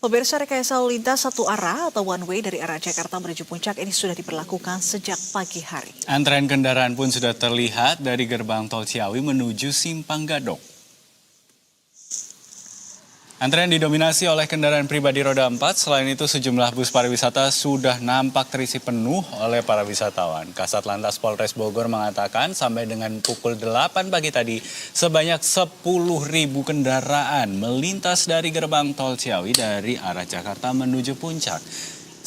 Pemirsa, rekayasa lalu lintas satu arah atau one way dari arah Jakarta menuju Puncak ini sudah diberlakukan sejak pagi hari. Antrean kendaraan pun sudah terlihat dari gerbang tol Ciawi menuju Simpang Gadok. Antrean didominasi oleh kendaraan pribadi roda 4, selain itu sejumlah bus pariwisata sudah nampak terisi penuh oleh para wisatawan. Kasat Lantas Polres Bogor mengatakan sampai dengan pukul 8 pagi tadi sebanyak 10.000 kendaraan melintas dari gerbang tol Ciawi dari arah Jakarta menuju Puncak.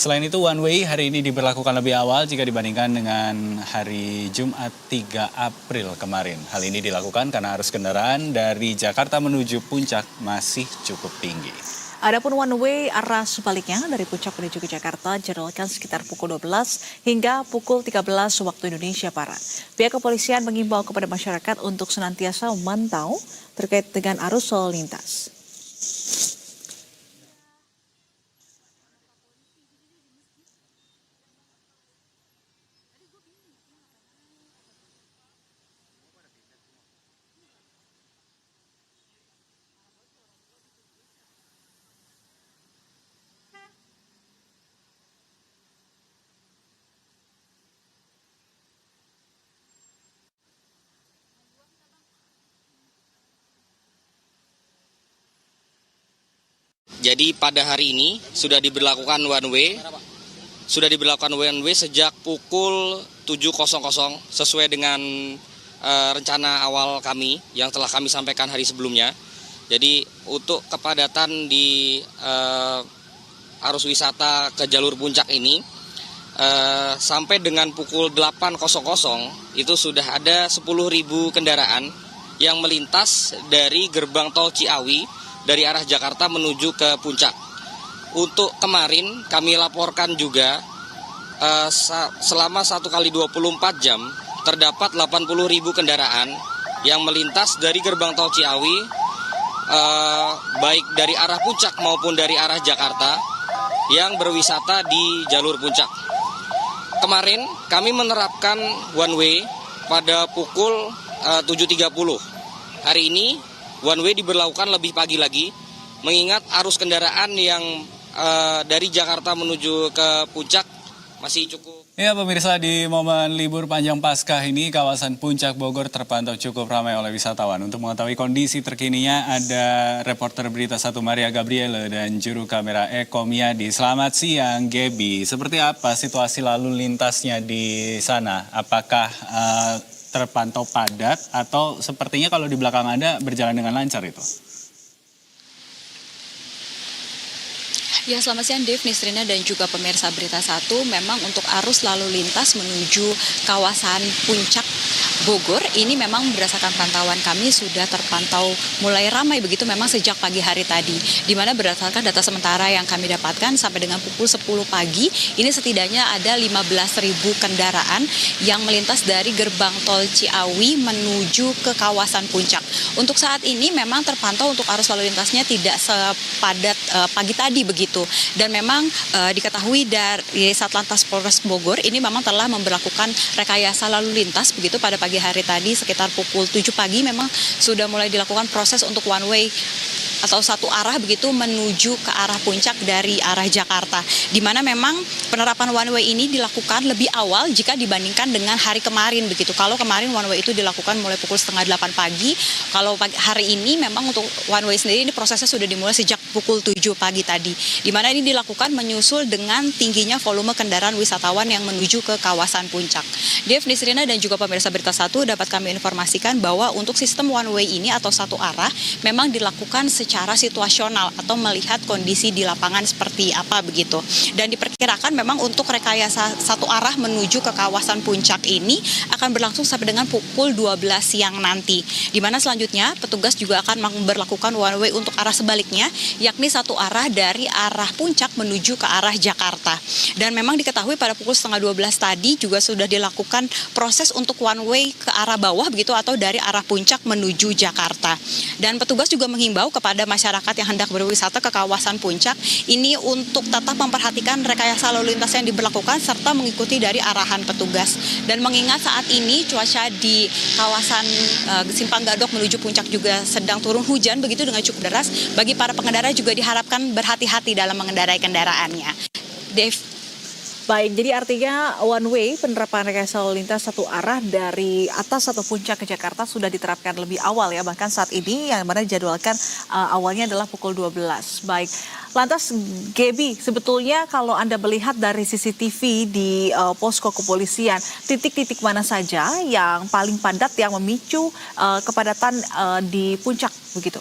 Selain itu one way hari ini diberlakukan lebih awal jika dibandingkan dengan hari Jumat 3 April kemarin. Hal ini dilakukan karena arus kendaraan dari Jakarta menuju Puncak masih cukup tinggi. Adapun one way arah sebaliknya dari Puncak menuju ke Jakarta dijadwalkan sekitar pukul 12 hingga pukul 13 waktu Indonesia Barat. Pihak kepolisian mengimbau kepada masyarakat untuk senantiasa memantau terkait dengan arus lalu lintas. Jadi pada hari ini sudah diberlakukan one way sejak pukul 7.00 sesuai dengan rencana awal kami yang telah kami sampaikan hari sebelumnya. Jadi untuk kepadatan di arus wisata ke jalur Puncak ini sampai dengan pukul 8.00 itu sudah ada 10.000 kendaraan yang melintas dari gerbang tol Ciawi dari arah Jakarta menuju ke Puncak. Untuk kemarin kami laporkan juga selama 1 kali 24 jam terdapat 80.000 kendaraan yang melintas dari gerbang tol Ciawi baik dari arah Puncak maupun dari arah Jakarta yang berwisata di jalur Puncak. Kemarin kami menerapkan one way pada pukul 7.30. Hari ini one way diberlakukan lebih pagi lagi, mengingat arus kendaraan yang dari Jakarta menuju ke Puncak masih cukup. Ya pemirsa, di momen libur panjang Paskah ini kawasan Puncak Bogor terpantau cukup ramai oleh wisatawan. Untuk mengetahui kondisi terkininya ada reporter Berita 1 Maria Gabriele dan juru kamera Eko Miadi. Selamat siang Gaby, seperti apa situasi lalu lintasnya di sana? Apakah terpantau padat atau sepertinya kalau di belakang Anda berjalan dengan lancar itu? Ya, selamat siang Dev, Nisrina dan juga pemirsa Berita 1. Memang untuk arus lalu lintas menuju kawasan Puncak Bogor ini memang berdasarkan pantauan kami sudah terpantau mulai ramai begitu memang sejak pagi hari tadi. Di mana berdasarkan data sementara yang kami dapatkan sampai dengan pukul 10 pagi ini setidaknya ada 15.000 kendaraan yang melintas dari gerbang tol Ciawi menuju ke kawasan Puncak. Untuk saat ini memang terpantau untuk arus lalu lintasnya tidak sepadat pagi tadi begitu. Dan memang diketahui dari Satlantas Polres Bogor ini memang telah memberlakukan rekayasa lalu lintas begitu pada pagi hari tadi sekitar pukul 7 pagi memang sudah mulai dilakukan proses untuk one way atau satu arah begitu menuju ke arah Puncak dari arah Jakarta. Di mana memang penerapan one way ini dilakukan lebih awal jika dibandingkan dengan hari kemarin begitu. Kalau kemarin one way itu dilakukan mulai pukul 7:30 pagi. Kalau hari ini memang untuk one way sendiri ini prosesnya sudah dimulai sejak pukul 7 pagi tadi. Di mana ini dilakukan menyusul dengan tingginya volume kendaraan wisatawan yang menuju ke kawasan Puncak. Dev, Nisrina dan juga pemirsa Berita 1 dapat kami informasikan bahwa untuk sistem one way ini atau satu arah memang dilakukan secara situasional atau melihat kondisi di lapangan seperti apa begitu. Dan diperkirakan memang untuk rekayasa satu arah menuju ke kawasan Puncak ini akan berlangsung sampai dengan pukul 12 siang nanti. Di mana selanjutnya petugas juga akan memberlakukan one way untuk arah sebaliknya, yakni satu arah dari arah Puncak menuju ke arah Jakarta. Dan memang diketahui pada pukul 11:30 tadi juga sudah dilakukan proses untuk one way ke arah bawah begitu atau dari arah puncak menuju Jakarta. Dan petugas juga menghimbau kepada masyarakat yang hendak berwisata ke kawasan puncak ini untuk tetap memperhatikan rekayasa lalu lintas yang diberlakukan serta mengikuti dari arahan petugas. Dan mengingat saat ini cuaca di kawasan Simpang Gadok menuju puncak juga sedang turun hujan begitu dengan cukup deras, bagi para pengendara juga diharapkan berhati-hati dalam mengendarai kendaraannya. Dave. Baik, jadi artinya one way penerapan rekayasa lalu lintas satu arah dari atas atau puncak ke Jakarta sudah diterapkan lebih awal ya, bahkan saat ini yang mana dijadwalkan awalnya adalah pukul 12. Baik, lantas Gaby, sebetulnya kalau Anda melihat dari CCTV di posko kepolisian, titik-titik mana saja yang paling padat yang memicu kepadatan di puncak begitu?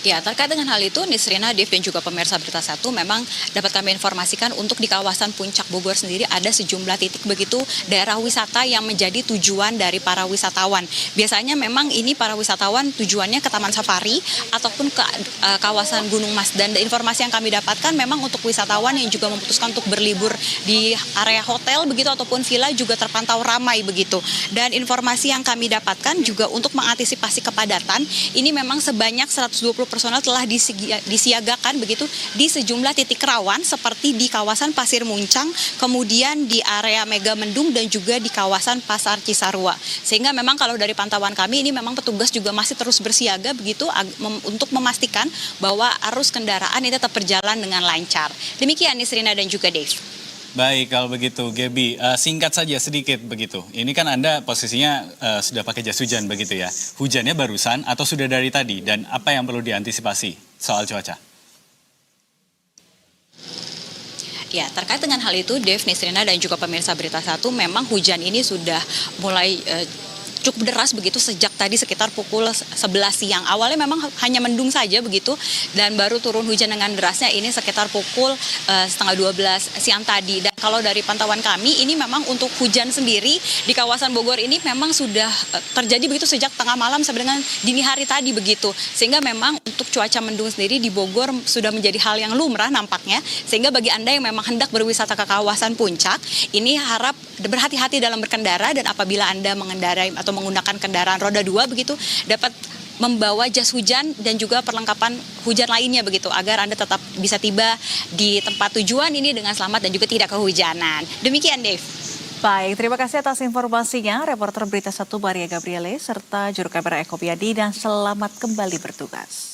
Ya, terkait dengan hal itu, Nisrina, Dev, dan juga pemirsa Berita Satu memang dapat kami informasikan untuk di kawasan Puncak Bogor sendiri ada sejumlah titik begitu daerah wisata yang menjadi tujuan dari para wisatawan. Biasanya memang ini para wisatawan tujuannya ke Taman Safari ataupun ke kawasan Gunung Mas. Dan informasi yang kami dapatkan memang untuk wisatawan yang juga memutuskan untuk berlibur di area hotel begitu ataupun villa juga terpantau ramai begitu. Dan informasi yang kami dapatkan juga untuk mengantisipasi kepadatan, ini memang sebanyak 120 personel telah disiagakan begitu di sejumlah titik rawan seperti di kawasan Pasir Muncang, kemudian di area Mega Mendung dan juga di kawasan Pasar Cisarua. Sehingga memang kalau dari pantauan kami ini memang petugas juga masih terus bersiaga begitu untuk memastikan bahwa arus kendaraan ini tetap berjalan dengan lancar. Demikian Nisrina dan juga Dave. Baik, kalau begitu Gaby, singkat saja sedikit begitu. Ini kan Anda posisinya sudah pakai jas hujan begitu ya. Hujannya barusan atau sudah dari tadi? Dan apa yang perlu diantisipasi soal cuaca? Ya, terkait dengan hal itu, Dev, Nisrina, dan juga pemirsa Berita Satu, memang hujan ini sudah mulai cukup deras begitu sejak tadi sekitar pukul 11 siang. Awalnya memang hanya mendung saja begitu dan baru turun hujan dengan derasnya ini sekitar pukul setengah 12 siang tadi. Dan kalau dari pantauan kami ini memang untuk hujan sendiri di kawasan Bogor ini memang sudah terjadi begitu sejak tengah malam sampai dengan dini hari tadi begitu. Sehingga memang untuk cuaca mendung sendiri di Bogor sudah menjadi hal yang lumrah nampaknya. Sehingga bagi Anda yang memang hendak berwisata ke kawasan puncak, ini harap berhati-hati dalam berkendara dan apabila Anda mengendarai atau menggunakan kendaraan roda 2 begitu dapat membawa jas hujan dan juga perlengkapan hujan lainnya begitu agar Anda tetap bisa tiba di tempat tujuan ini dengan selamat dan juga tidak kehujanan. Demikian, Dave. Baik, terima kasih atas informasinya reporter Berita Satu Maria Gabriele serta juru kamera Eko Biadi dan selamat kembali bertugas.